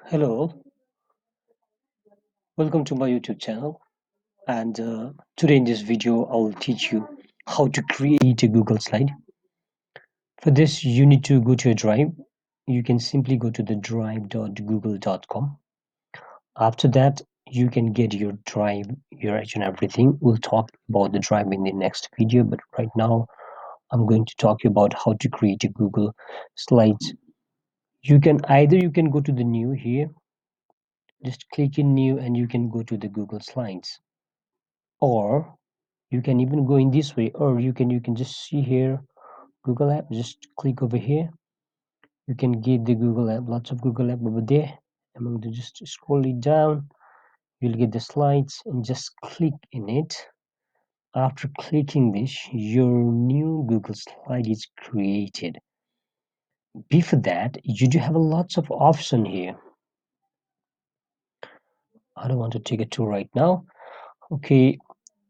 Hello, welcome to my YouTube channel. And today in this video, I'll teach you how to create a Google slide. For this, you need to go to a drive. You can simply go to the drive.google.com. After that, you can get your drive, your edge and everything. We'll talk about the drive in the next video, but right now, I'm going to talk about how to create a Google slides. You can go to the new here, just click in new, and you can go to the Google Slides, or you can even go in this way, or you can just see here Google app, just click over here. You can get the Google app, lots of Google app over there. Just scroll it down, you'll get the slides and just click in it. After clicking this, your new Google slide is created. Before that, you do have a lots of option here. I don't want to take it to right now. Okay,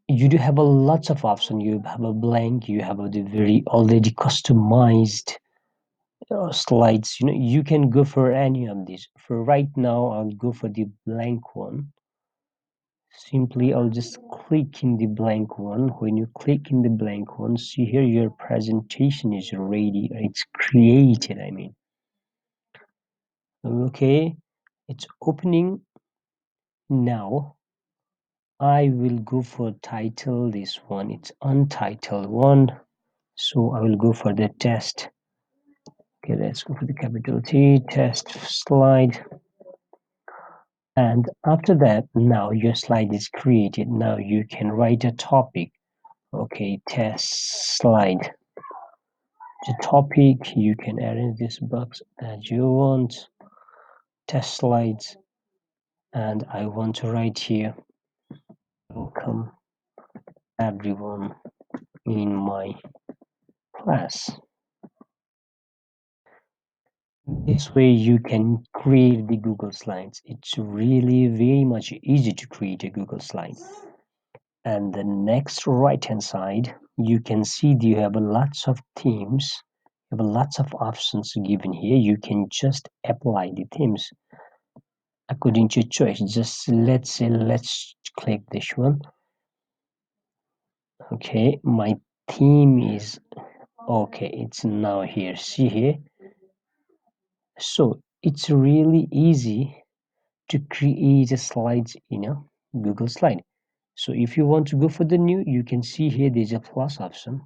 you do have a lots of option. You have a blank, you have the very already customized slides. You can go for any of these. For right now, I'll go for the blank one. Simply I'll just click in the blank one. When you click in the blank one, see here your presentation is ready. It's created, okay, it's opening. Now I will go for title. This one, it's untitled one, so I will go for the test. Okay, let's go for the capital T, test slide. And after that, now your slide is created. Now you can write a topic. Okay, test slide. The topic, you can arrange this box as you want. Test slides. And I want to write here, welcome everyone in my class. This way you can create the Google Slides. It's really very much easy to create a Google slide. And the next right hand side, you can see you have a lots of themes, you have a lots of options given here. You can just apply the themes according to your choice. Just let's click this one. Okay, my theme is okay, it's now here, see here. So it's really easy to create a slides in a Google slide. So if you want to go for the new, you can see here there's a plus option.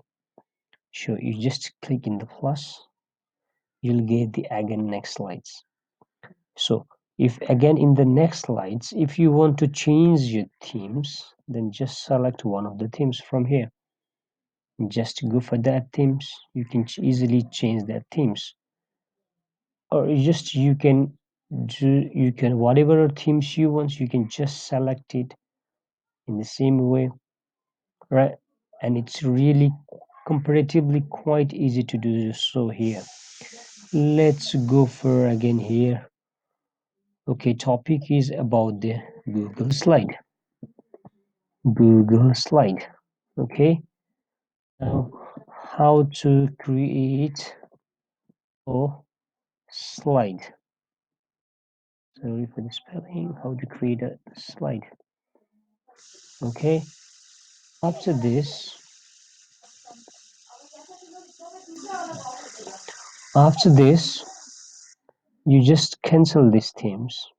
So you just click in the plus, you'll get the again next slides. So if again in the next slides, if you want to change your themes, then just select one of the themes from here. Just go for that themes, you can easily change that themes. Or you can whatever themes you want, you can just select it in the same way, right? And it's really comparatively quite easy to do so here. Let's go for again here. Okay, topic is about the Google slide. Google slide. Okay. Now, how to create a slide. Sorry for the spelling. How to create a slide. Okay. After this, you just cancel these themes.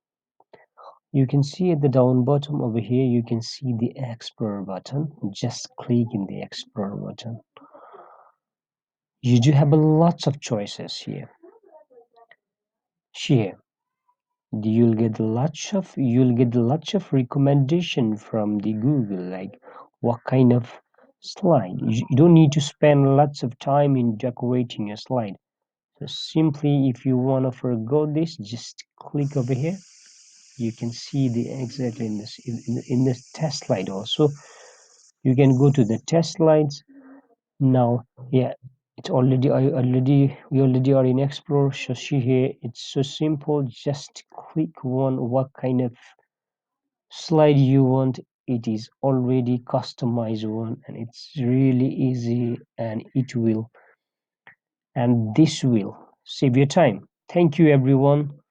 You can see at the down bottom over here, you can see the Explorer button. Just click in the Explorer button. You do have lots of choices here. You'll get lots of recommendation from the Google, like what kind of slide. You don't need to spend lots of time in decorating a slide. So simply, if you want to forgo this, just click over here. You can see the exactly in this test slide also. You can go to the test slides. Now, yeah, we already are in Explorer. So see here, it's so simple. Just click what kind of slide you want. It is already customized one, and it's really easy, and this will save your time. Thank you, everyone.